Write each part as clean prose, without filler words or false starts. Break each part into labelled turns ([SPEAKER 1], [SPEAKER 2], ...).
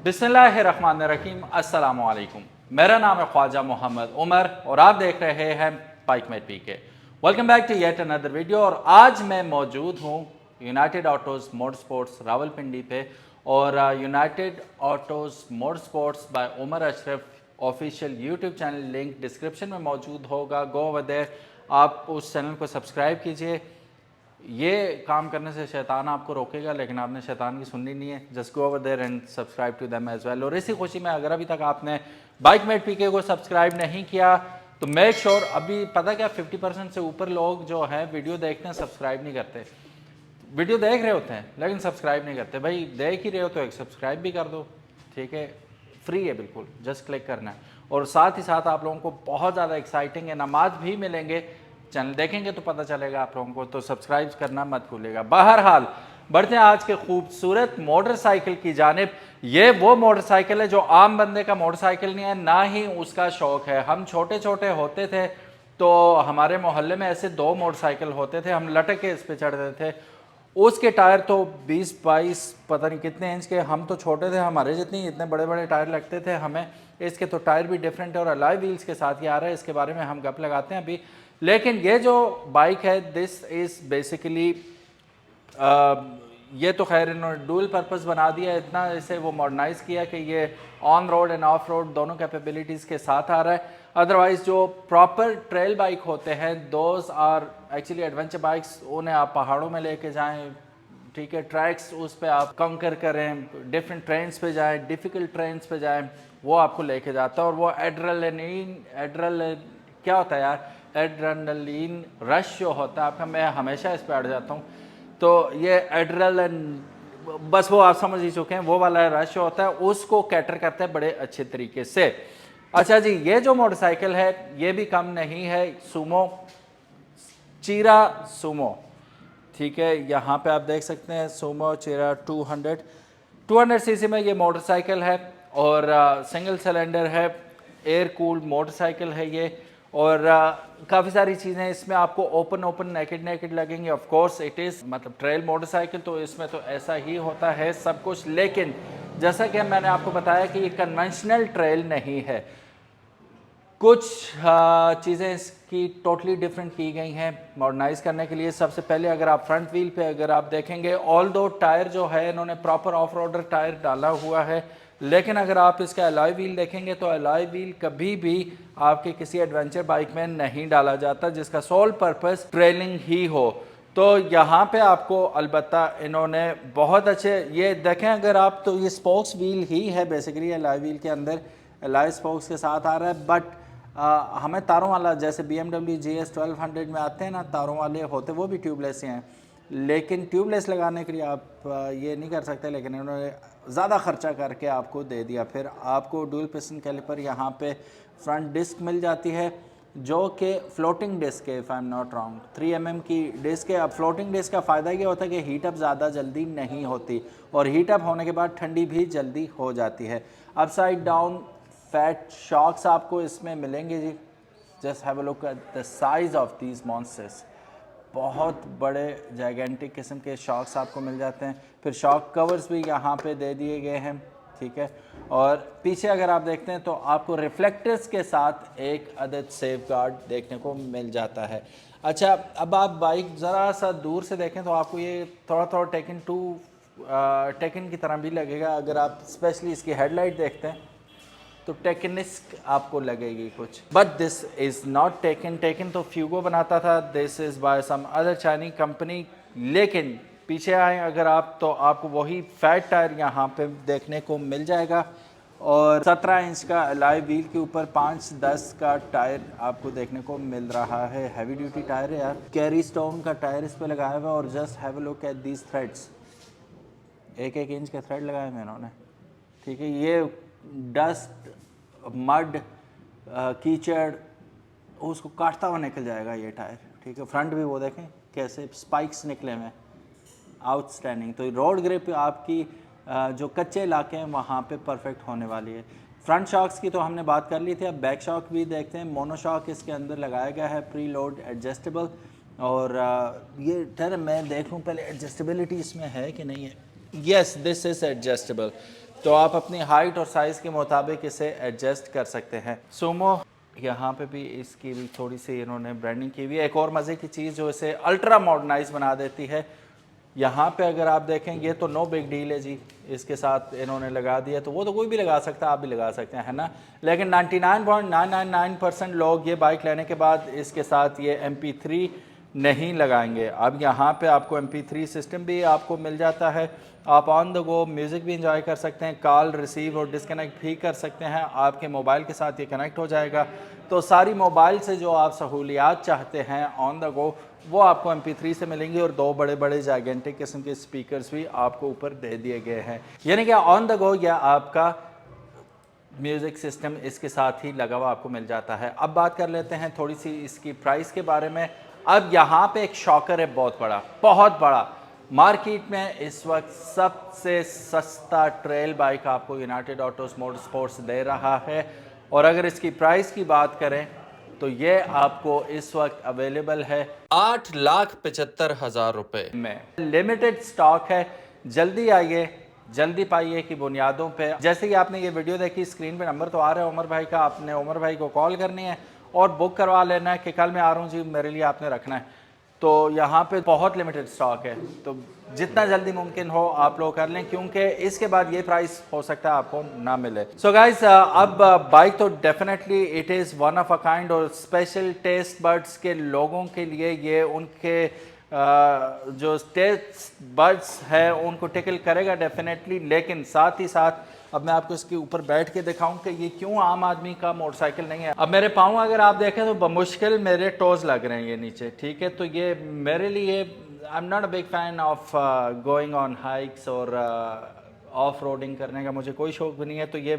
[SPEAKER 1] बिस्मिल्लाहिर्रहमानिर्रहीम, अस्सलामु अलैकुम। मेरा नाम है ख्वाजा मोहम्मद उमर और आप देख रहे हैं BikeMate PK. Welcome back to yet another video. और आज मैं मौजूद हूँ United Autos Motor Sports Rawalpindi पे, और United Autos Motor Sports by Umar Ashraf official YouTube channel link description में मौजूद होगा। गो ओवर देयर, आप उस चैनल को सब्सक्राइब कीजिए। ये काम करने से शैतान आपको रोकेगा, लेकिन आपने शैतान की सुननी नहीं है। Just go over there and subscribe to them as well. और इसी खुशी में अगर अभी तक आपने बाइकमेट पीके को सब्सक्राइब नहीं किया तो मेक श्योर, अभी पता क्या 50% से ऊपर लोग जो हैं वीडियो देखते हैं सब्सक्राइब नहीं करते। वीडियो देख रहे होते हैं लेकिन सब्सक्राइब नहीं करते। भाई देख ही रहे हो तो एक सब्सक्राइब भी कर दो, ठीक है, फ्री है बिल्कुल, जस्ट क्लिक करना है। और साथ ही साथ आप लोगों को बहुत ज़्यादा एक्साइटिंग इनामात भी मिलेंगे। चैनल देखेंगे तो पता चलेगा आप लोगों को, तो सब्सक्राइब करना मत भूलिएगा। बहरहाल बढ़ते हैं आज के खूबसूरत मोटरसाइकिल की जानिब। ये वो मोटरसाइकिल है जो आम बंदे का मोटरसाइकिल नहीं है, ना ही उसका शौक है। हम छोटे छोटे होते थे तो हमारे मोहल्ले में ऐसे दो मोटरसाइकिल होते थे, हम लटक के इस पे चढ़ते थे। उसके टायर तो 20-22 पता नहीं कितने इंच के, हम तो छोटे थे, हमारे जितने इतने बड़े बड़े टायर लगते थे हमें। इसके तो टायर भी डिफरेंट है और अलॉय व्हील्स के साथ ये आ रहा है, इसके बारे में हम गप लगाते हैं अभी। लेकिन ये जो बाइक है दिस इज़ बेसिकली, ये तो खैर इन्होंने डुअल पर्पस बना दिया, इतना इसे वो मॉडर्नाइज किया कि ये on road end of road दोनों कैपेबिलिटीज़ के साथ आ रहा है। अदरवाइज़ जो प्रॉपर ट्रेल बाइक होते हैं those are actually adventure bikes, उन्हें आप पहाड़ों में लेके जाएं, ठीक है, ट्रैक्स उस पर आप कंकर करें, डिफरेंट ट्रेन्स पे जाएं, डिफ़िकल्ट ट्रेन्स पे जाएं, वो आपको लेके जाता है। और वो एड्रेनलिन क्या होता है यार, एड्रेनलिन रश जो होता है आपका, मैं हमेशा इस पर अड़ जाता हूँ। तो ये एड्रेनलिन, बस वो आप समझ ही चुके हैं, वो वाला रश होता है, उसको कैटर करता है बड़े अच्छे तरीके से। अच्छा जी, ये जो मोटरसाइकिल है ये भी कम नहीं है, सूमो, चीरा सूमो, ठीक है। यहाँ पे आप देख सकते हैं सूमो चीरा 200 सीसी में ये मोटरसाइकिल है और सिंगल सिलेंडर है, एयर कूल्ड मोटरसाइकिल है ये। और काफ़ी सारी चीज़ें इसमें आपको ओपन नेकेड लगेंगी। ऑफ कोर्स इट इज़ मतलब ट्रेल मोटरसाइकिल, तो इसमें तो ऐसा ही होता है सब कुछ। लेकिन जैसा कि मैंने आपको बताया कि ये कन्वेंशनल ट्रेल नहीं है, कुछ चीज़ें इसकी टोटली डिफरेंट की गई हैं मॉडर्नाइज करने के लिए। सबसे पहले अगर आप फ्रंट व्हील पे अगर आप देखेंगे, ऑल दो टायर जो है इन्होंने प्रॉपर ऑफ रोडर टायर डाला हुआ है, लेकिन अगर आप इसका अलॉय व्हील देखेंगे तो अलॉय व्हील कभी भी आपके किसी एडवेंचर बाइक में नहीं डाला जाता जिसका सोल पर्पस ट्रेलिंग ही हो। तो यहाँ पे आपको अलबत्ता इन्होंने बहुत अच्छे, ये देखें अगर आप, तो ये स्पोक्स व्हील ही है बेसिकली, अलॉय व्हील के अंदर अलॉय स्पोक्स के साथ आ रहा है। बट हमें तारों वाला, जैसे BMW GS 1200 में आते हैं ना तारों वाले होते, वो भी ट्यूबलेस ही हैं, लेकिन ट्यूबलेस लगाने के लिए आप ये नहीं कर सकते, लेकिन इन्होंने ज़्यादा खर्चा करके आपको दे दिया। फिर आपको डुअल पिस्टन कैलिपर यहाँ पे फ्रंट डिस्क मिल जाती है जो कि फ्लोटिंग डिस्क है, if I am not wrong, 3 mm की डिस्क है। अब फ्लोटिंग डिस्क का फ़ायदा ये होता है कि हीटअप ज़्यादा जल्दी नहीं होती, और हीटअप होने के बाद ठंडी भी जल्दी हो जाती है। अपसाइड डाउन फैट शॉक्स आपको इसमें मिलेंगे जी। Just have a look at the size of these monsters, बहुत बड़े जाइगेंटिक किस्म के शॉक्स आपको मिल जाते हैं। फिर शॉक कवर्स भी यहाँ पे दे दिए गए हैं, ठीक है। और पीछे अगर आप देखते हैं तो आपको रिफ्लेक्टर्स के साथ एक अदद सेफ गार्ड देखने को मिल जाता है। अच्छा, अब आप बाइक ज़रा सा दूर से देखें तो आपको ये थोड़ा टेकन की तरह भी लगेगा। अगर आप स्पेशली इसकी हेडलाइट देखते हैं तो टेकनिस्क आपको लगेगी कुछ, but this is not taken तो फ्यूगो बनाता था, this is by some other Chinese company. लेकिन पीछे आए अगर आप तो आपको वही फैट टायर यहाँ पे देखने को मिल जाएगा, और 17 इंच का अलॉय व्हील के ऊपर 5-10 का टायर आपको देखने को मिल रहा है। हैवी ड्यूटी टायर है यार, कैरी स्टोन का टायर इस पे लगाया हुआ है। और just have a look at these threads, 1-1 inch के थ्रेड लगाए हुए इन्होंने, ठीक है। ये डस्ट, मड, कीचड़ उसको काटता हुआ निकल जाएगा ये टायर, ठीक है। फ्रंट भी वो देखें कैसे स्पाइक्स निकले हुए, आउटस्टैंडिंग। तो रोड ग्रिप आपकी जो कच्चे इलाके हैं वहाँ पे परफेक्ट होने वाली है। फ्रंट शॉक्स की तो हमने बात कर ली थी, अब बैक शॉक भी देखते हैं। मोनोशॉक इसके अंदर लगाया गया है, प्री लोड एडजस्टेबल। और ये ठहर मैं देख लूँ पहले एडजस्टेबिलिटी इसमें है कि नहीं है। येस, दिस इज़ एडजस्टेबल, तो आप अपनी हाइट और साइज़ के मुताबिक इसे एडजस्ट कर सकते हैं। सुमो यहाँ पे भी इसकी भी थोड़ी सी इन्होंने ब्रांडिंग की हुई है। एक और मज़े की चीज़ जो इसे अल्ट्रा मॉडर्नाइज बना देती है, यहाँ पे अगर आप देखेंगे तो नो बिग डील है जी, इसके साथ इन्होंने लगा दिया तो वो तो कोई भी लगा सकता है, आप भी लगा सकते हैं, है ना। लेकिन 99.999% लोग ये बाइक लेने के बाद इसके साथ ये MP3 नहीं लगाएंगे। अब यहाँ पे आपको MP3 सिस्टम भी आपको मिल जाता है, आप ऑन द गो म्यूज़िक भी इंजॉय कर सकते हैं, कॉल रिसीव और डिस्कनेक्ट भी कर सकते हैं, आपके मोबाइल के साथ ये कनेक्ट हो जाएगा। तो सारी मोबाइल से जो आप सहूलियात चाहते हैं ऑन द गो वो आपको MP3 से मिलेंगी, और 2 बड़े बड़े जाइगेंटिक किस्म के स्पीकर्स भी आपको ऊपर दे दिए गए हैं, यानी कि ऑन द गो या आपका म्यूज़िक सिस्टम इसके साथ ही लगा हुआ आपको मिल जाता है। अब बात कर लेते हैं थोड़ी सी इसकी प्राइस के बारे में। अब यहाँ पे एक शॉकर है बहुत बड़ा। मार्केट में इस वक्त सबसे सस्ता ट्रेल बाइक आपको यूनाइटेड ऑटोस मोटरस्पोर्ट्स दे रहा है, और अगर इसकी प्राइस की बात करें तो ये आपको इस वक्त अवेलेबल है 8,75,000 रुपये में। लिमिटेड स्टॉक है, जल्दी आइए, जल्दी पाइए की बुनियादों पे। जैसे कि आपने ये वीडियो देखी, स्क्रीन पे नंबर तो आ रहा है उमर भाई का, आपने उमर भाई को कॉल करनी है और बुक करवा लेना है कि कल मैं आ रहा हूँ जी, मेरे लिए आपने रखना है। तो यहाँ पे बहुत लिमिटेड स्टॉक है, तो जितना जल्दी मुमकिन हो आप लोग कर लें, क्योंकि इसके बाद ये प्राइस हो सकता है आपको ना मिले। सो गाइस, अब बाइक तो definitely it is one of a kind, और स्पेशल टेस्ट बर्ड्स के लोगों के लिए ये उनके जो टेस्ट बर्ड्स है उनको टिकल करेगा डेफिनेटली। लेकिन साथ ही साथ अब मैं आपको इसके ऊपर बैठ के दिखाऊं कि ये क्यों आम आदमी का मोटरसाइकिल नहीं है। अब मेरे पाँव अगर आप देखें तो बमुश्किल मेरे टोज लग रहे हैं ये नीचे, ठीक है। तो ये मेरे लिए, I am not a big fan of going on hikes और ऑफ रोडिंग करने का मुझे कोई शौक भी नहीं है। तो ये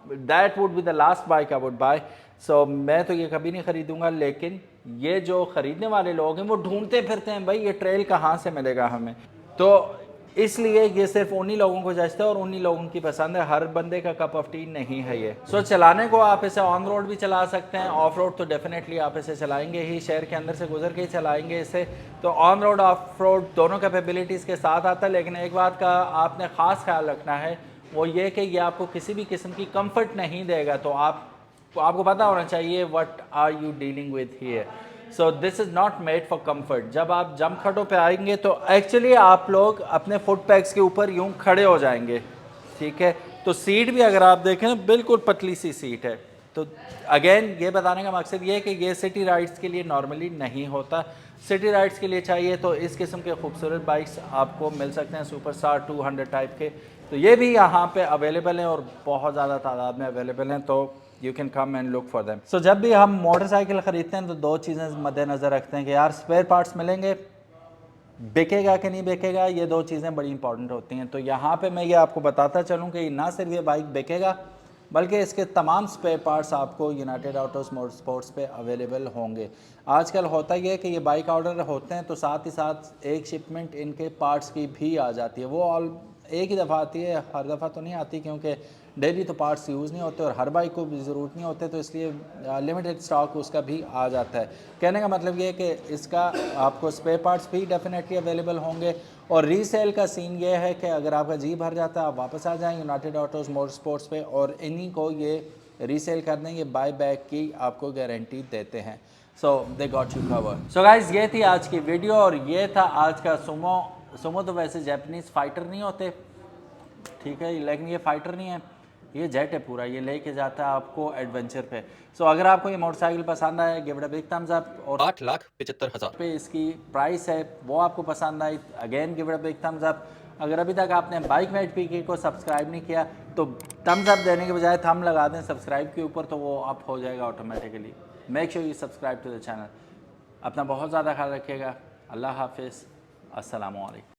[SPEAKER 1] that would be the last bike I would buy. So मैं तो ये कभी नहीं ख़रीदूँगा। लेकिन ये जो ख़रीदने वाले लोग हैं वो ढूंढते फिरते हैं भाई ये ट्रेल कहाँ से मिलेगा हमें, तो इसलिए ये सिर्फ उन्हीं लोगों को जचता है और उन्हीं लोगों की पसंद है, हर बंदे का कप ऑफ टी नहीं है ये। सो चलाने को आप इसे ऑन रोड भी चला सकते हैं, ऑफ रोड तो डेफिनेटली आप इसे चलाएंगे ही, शहर के अंदर से गुजर के ही चलाएंगे इसे। तो ऑन रोड ऑफ रोड दोनों कैपेबिलिटीज़ के साथ आता है। लेकिन एक बात का आपने ख़ास ख्याल रखना है, वो ये कि ये आपको किसी भी किस्म की कम्फर्ट नहीं देगा। तो आपको पता होना चाहिए what are you dealing with here. So this is not made for comfort. जब आप जंप खटों पे आएंगे तो एक्चुअली आप लोग अपने फुट पैक्स के ऊपर यूं खड़े हो जाएंगे, ठीक है। तो सीट भी अगर आप देखें ना बिल्कुल पतली सी सीट है। तो अगेन ये बताने का मकसद ये है कि ये सिटी राइड्स के लिए नॉर्मली नहीं होता। सिटी राइड्स के लिए चाहिए तो इस किस्म के खूबसूरत बाइक्स आपको मिल सकते हैं, सुपरस्टार 200 टाइप के। तो ये भी यहाँ पे अवेलेबल हैं और बहुत ज़्यादा तादाद में अवेलेबल हैं, तो you can come and look for them. So जब भी हम मोटरसाइकिल ख़रीदते हैं तो 2 चीज़ें मद्देनज़र रखते हैं कि यार स्पेयर पार्ट्स मिलेंगे, बिकेगा कि नहीं बिकेगा, ये 2 चीज़ें बड़ी इंपॉर्टेंट होती हैं। तो यहाँ पे मैं ये आपको बताता चलूँ कि ना सिर्फ ये बाइक बिकेगा बल्कि इसके तमाम स्पेयर पार्ट्स आपको यूनाइटेड ऑटोस मोटरस्पोर्ट्स पे अवेलेबल होंगे। आजकल होता ही है कि ये बाइक ऑर्डर होते हैं तो साथ ही साथ एक शिपमेंट इनके पार्ट्स की भी आ जाती है। वो एक ही दफ़ा आती है, हर दफ़ा तो नहीं आती, क्योंकि डेली तो पार्ट्स यूज़ नहीं होते और हर बाइक को भी ज़रूरत नहीं होते, तो इसलिए लिमिटेड स्टॉक उसका भी आ जाता है। कहने का मतलब ये है कि इसका आपको स्पेयर पार्ट्स भी डेफिनेटली अवेलेबल होंगे। और रीसेल का सीन ये है कि अगर आपका जी भर जाता है आप वापस आ जाएँ यूनाइटेड ऑटोस मोटरस्पोर्ट्स पे और इन्हीं को ये रीसेल कर देंगे, बाय बैक की आपको गारंटी देते हैं। So they got you covered. So guys, ये थी आज की वीडियो और ये था आज का सुमो तो वैसे जापानीज़ फाइटर नहीं होते, ठीक है, लेकिन ये फाइटर नहीं है, ये जेट है पूरा, ये लेके जाता है आपको एडवेंचर पे। सो अगर आपको ये मोटरसाइकिल पसंद आए give it a big thumbs up. और
[SPEAKER 2] 8,75,000
[SPEAKER 1] पे इसकी प्राइस है वो आपको पसंद आई, again give it a big thumbs up. अगर अभी तक आपने बाइकमेट पीके को सब्सक्राइब नहीं किया तो थम्स अप देने के बजाय थंब लगा दें सब्सक्राइब के ऊपर, तो वो अप हो जाएगा automatically. Make sure you subscribe to the channel. अपना बहुत ज़्यादा ख्याल रखिएगा। अल्लाह हाफिज़, अस्सलामु अलैकुम।